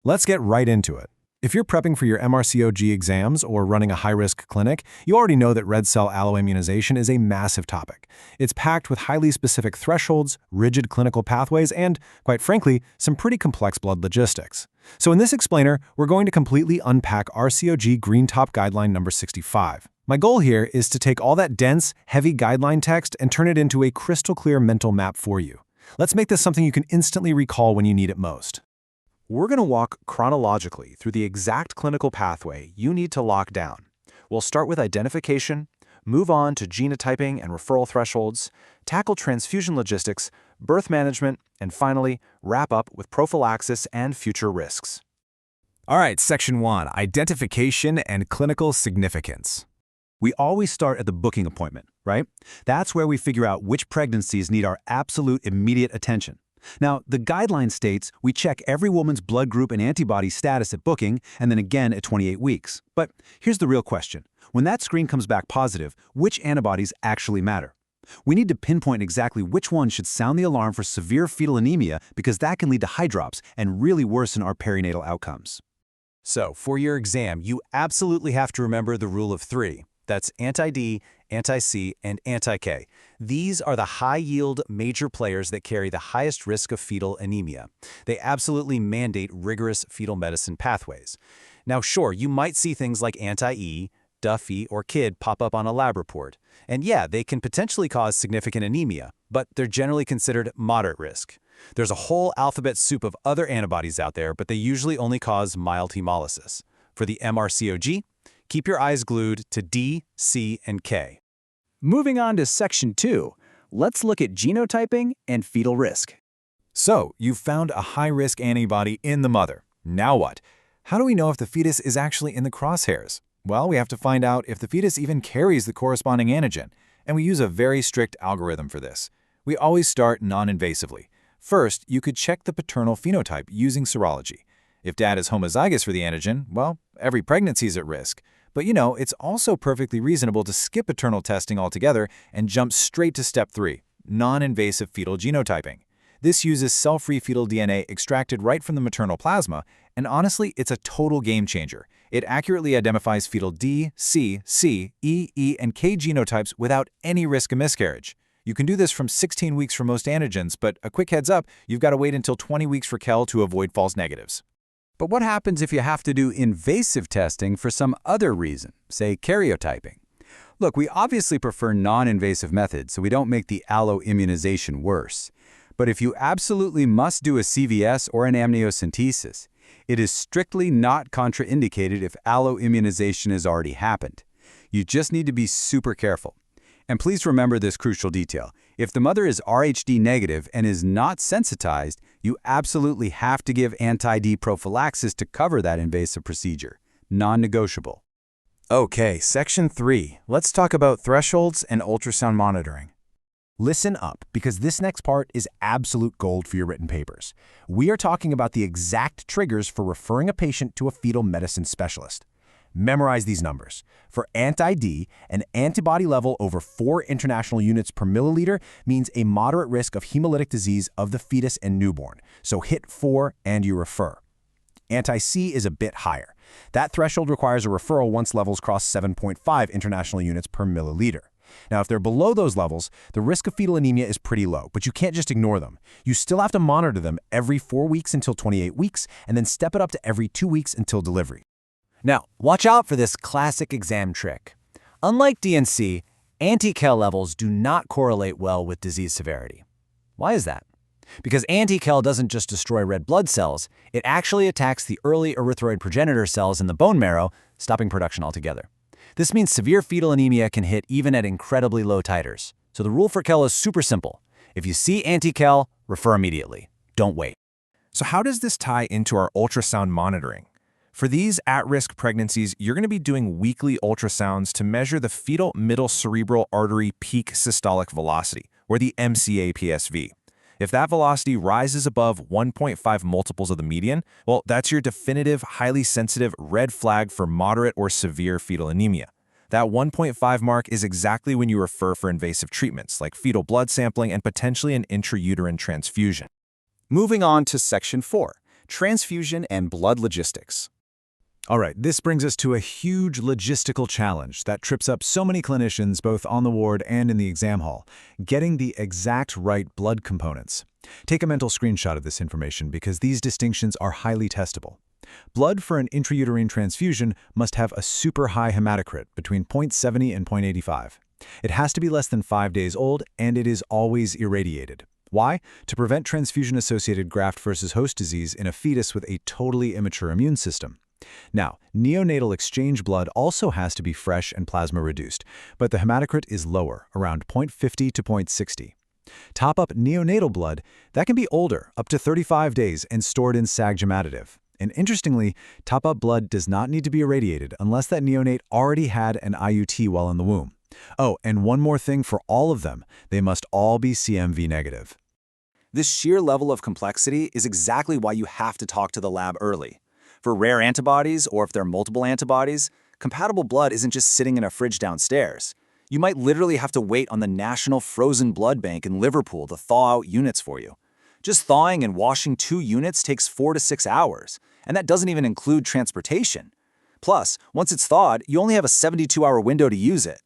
Let's get right into it. If you're prepping for your MRCOG exams or running a high-risk clinic, you already know that red cell alloimmunization is a massive topic. It's packed with highly specific thresholds, rigid clinical pathways, and, quite frankly, some pretty complex blood logistics. So in this explainer, we're going to completely unpack RCOG Green-top Guideline No. 65. My goal here is to take all that dense, heavy guideline text and turn it into a crystal-clear mental map for you. Let's make this something you can instantly recall when you need it most. We're going to walk chronologically through the exact clinical pathway you need to lock down. We'll start with identification, move on to genotyping and referral thresholds, tackle transfusion logistics, birth management, and finally, wrap up with prophylaxis and future risks. All right, Section 1, Identification and Clinical Significance. We always start at the booking appointment, right? That's where we figure out which pregnancies need our absolute immediate attention. Now, the guideline states we check every woman's blood group and antibody status at booking and then again at 28 weeks. But here's the real question. When that screen comes back positive, which antibodies actually matter? We need to pinpoint exactly which one should sound the alarm for severe fetal anemia because that can lead to hydrops and really worsen our perinatal outcomes. So, for your exam, you absolutely have to remember the rule of 3. That's anti-D, anti-C, and anti-K. These are the high-yield major players that carry the highest risk of fetal anemia. They absolutely mandate rigorous fetal medicine pathways. Now, sure, you might see things like anti-E, Duffy, or KID pop up on a lab report. And yeah, they can potentially cause significant anemia, but they're generally considered moderate risk. There's a whole alphabet soup of other antibodies out there, but they usually only cause mild hemolysis. For the MRCOG, keep your eyes glued to D, C, and K. Moving on to Section 2, let's look at genotyping and fetal risk. So, you've found a high-risk antibody in the mother. Now what? How do we know if the fetus is actually in the crosshairs? Well, we have to find out if the fetus even carries the corresponding antigen, and we use a very strict algorithm for this. We always start non-invasively. First, you could check the paternal phenotype using serology. If dad is homozygous for the antigen, well, every pregnancy is at risk. But it's also perfectly reasonable to skip paternal testing altogether and jump straight to step 3, non-invasive fetal genotyping. This uses cell-free fetal DNA extracted right from the maternal plasma, and honestly, it's a total game changer. It accurately identifies fetal D, C, C, E, and K genotypes without any risk of miscarriage. You can do this from 16 weeks for most antigens, but a quick heads up, you've got to wait until 20 weeks for Kell to avoid false negatives. But what happens if you have to do invasive testing for some other reason, say karyotyping? Look, we obviously prefer non-invasive methods so we don't make the alloimmunization worse. But if you absolutely must do a CVS or an amniocentesis, it is strictly not contraindicated if alloimmunization has already happened. You just need to be super careful. And please remember this crucial detail. If the mother is RHD negative and is not sensitized, you absolutely have to give anti-D prophylaxis to cover that invasive procedure. Non-negotiable. Okay, Section 3. Let's talk about thresholds and ultrasound monitoring. Listen up, because this next part is absolute gold for your written papers. We are talking about the exact triggers for referring a patient to a fetal medicine specialist. Memorize these numbers. For anti-D, an antibody level over 4 international units per milliliter means a moderate risk of hemolytic disease of the fetus and newborn, so hit 4 and you refer. Anti-C is a bit higher. That threshold requires a referral once levels cross 7.5 international units per milliliter. Now, if they're below those levels, the risk of fetal anemia is pretty low, but you can't just ignore them. You still have to monitor them every 4 weeks until 28 weeks, and then step it up to every 2 weeks until delivery. Now, watch out for this classic exam trick. Unlike DNC, anti-Kell levels do not correlate well with disease severity. Why is that? Because anti-Kell doesn't just destroy red blood cells, it actually attacks the early erythroid progenitor cells in the bone marrow, stopping production altogether. This means severe fetal anemia can hit even at incredibly low titers. So the rule for Kell is super simple. If you see anti-Kell, refer immediately. Don't wait. So how does this tie into our ultrasound monitoring? For these at-risk pregnancies, you're going to be doing weekly ultrasounds to measure the fetal middle cerebral artery peak systolic velocity, or the MCA-PSV. If that velocity rises above 1.5 multiples of the median, well, that's your definitive, highly sensitive red flag for moderate or severe fetal anemia. That 1.5 mark is exactly when you refer for invasive treatments, like fetal blood sampling and potentially an intrauterine transfusion. Moving on to Section 4, transfusion and blood logistics. All right, this brings us to a huge logistical challenge that trips up so many clinicians both on the ward and in the exam hall, getting the exact right blood components. Take a mental screenshot of this information because these distinctions are highly testable. Blood for an intrauterine transfusion must have a super high hematocrit between 0.70 and 0.85. It has to be less than 5 days old, and it is always irradiated. Why? To prevent transfusion-associated graft versus host disease in a fetus with a totally immature immune system. Now, neonatal exchange blood also has to be fresh and plasma-reduced, but the hematocrit is lower, around 0.50 to 0.60. Top-up neonatal blood, that can be older, up to 35 days, and stored in sag-gematative. And interestingly, top-up blood does not need to be irradiated unless that neonate already had an IUT while in the womb. Oh, and one more thing for all of them, they must all be CMV negative. This sheer level of complexity is exactly why you have to talk to the lab early. For rare antibodies, or if there are multiple antibodies, compatible blood isn't just sitting in a fridge downstairs. You might literally have to wait on the National Frozen Blood Bank in Liverpool to thaw out units for you. Just thawing and washing 2 units takes 4 to 6 hours, and that doesn't even include transportation. Plus, once it's thawed, you only have a 72-hour window to use it.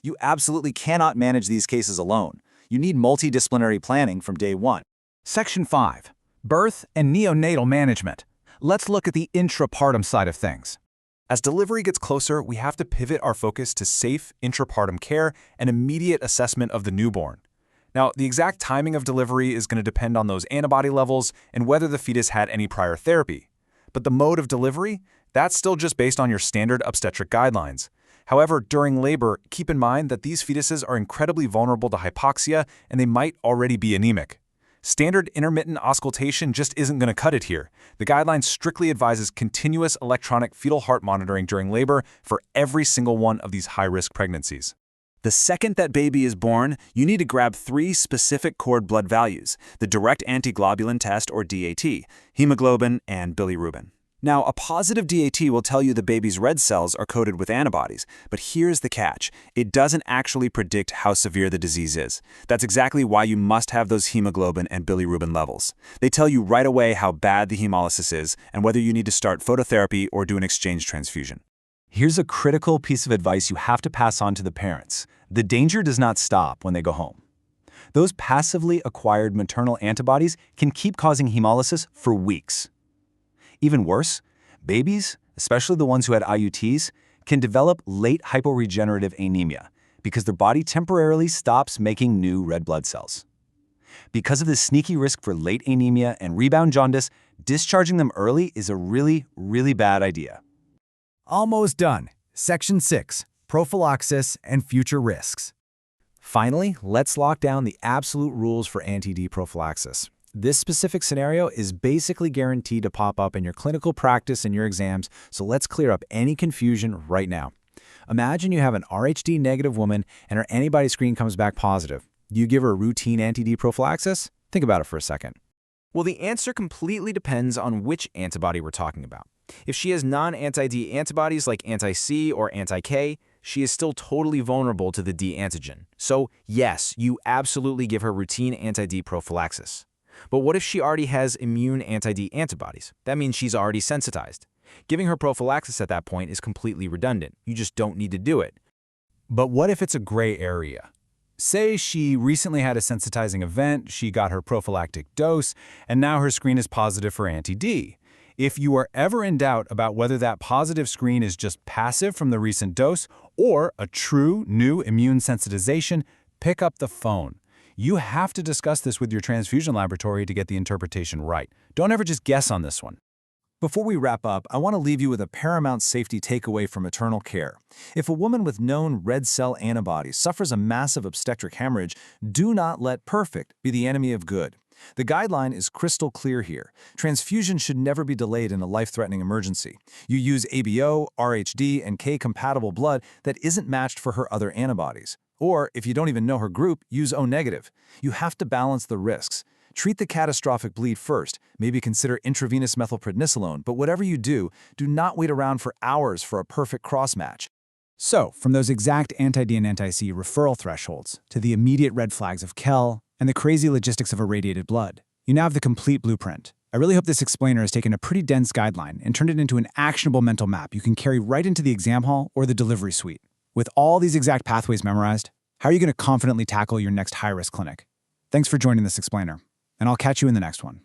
You absolutely cannot manage these cases alone. You need multidisciplinary planning from day one. Section 5. Birth and neonatal management. Let's look at the intrapartum side of things. As delivery gets closer, we have to pivot our focus to safe intrapartum care and immediate assessment of the newborn. Now, the exact timing of delivery is going to depend on those antibody levels and whether the fetus had any prior therapy. But the mode of delivery, that's still just based on your standard obstetric guidelines. However, during labor, keep in mind that these fetuses are incredibly vulnerable to hypoxia and they might already be anemic. Standard intermittent auscultation just isn't going to cut it here. The guideline strictly advises continuous electronic fetal heart monitoring during labor for every single one of these high-risk pregnancies. The second that baby is born, you need to grab 3 specific cord blood values, the direct antiglobulin test or DAT, hemoglobin, and bilirubin. Now, a positive DAT will tell you the baby's red cells are coated with antibodies, but here's the catch. It doesn't actually predict how severe the disease is. That's exactly why you must have those hemoglobin and bilirubin levels. They tell you right away how bad the hemolysis is and whether you need to start phototherapy or do an exchange transfusion. Here's a critical piece of advice you have to pass on to the parents. The danger does not stop when they go home. Those passively acquired maternal antibodies can keep causing hemolysis for weeks. Even worse, babies, especially the ones who had IUTs, can develop late hyporegenerative anemia because their body temporarily stops making new red blood cells. Because of this sneaky risk for late anemia and rebound jaundice, discharging them early is a really, really bad idea. Almost done. Section 6. Prophylaxis and future risks. Finally, let's lock down the absolute rules for anti-D prophylaxis. This specific scenario is basically guaranteed to pop up in your clinical practice and your exams, so let's clear up any confusion right now. Imagine you have an RHD negative woman and her antibody screen comes back positive. Do you give her a routine anti-D prophylaxis? Think about it for a second. Well, the answer completely depends on which antibody we're talking about. If she has non-anti-D antibodies like anti-C or anti-K, she is still totally vulnerable to the D antigen. So yes, you absolutely give her routine anti-D prophylaxis. But what if she already has immune anti-D antibodies? That means she's already sensitized. Giving her prophylaxis at that point is completely redundant. You just don't need to do it. But what if it's a gray area? Say she recently had a sensitizing event, she got her prophylactic dose, and now her screen is positive for anti-D. If you are ever in doubt about whether that positive screen is just passive from the recent dose or a true new immune sensitization, pick up the phone. You have to discuss this with your transfusion laboratory to get the interpretation right. Don't ever just guess on this one. Before we wrap up, I want to leave you with a paramount safety takeaway from maternal care. If a woman with known red cell antibodies suffers a massive obstetric hemorrhage, do not let perfect be the enemy of good. The guideline is crystal clear here. Transfusion should never be delayed in a life-threatening emergency. You use ABO, RHD, and K-compatible blood that isn't matched for her other antibodies. Or, if you don't even know her group, use O-negative. You have to balance the risks. Treat the catastrophic bleed first, maybe consider intravenous methylprednisolone, but whatever you do, do not wait around for hours for a perfect cross-match. So, from those exact anti-D and anti-C referral thresholds to the immediate red flags of Kell and the crazy logistics of irradiated blood, you now have the complete blueprint, I really hope this explainer has taken a pretty dense guideline and turned it into an actionable mental map you can carry right into the exam hall or the delivery suite. With all these exact pathways memorized, how are you going to confidently tackle your next high-risk clinic? Thanks for joining this explainer, and I'll catch you in the next one.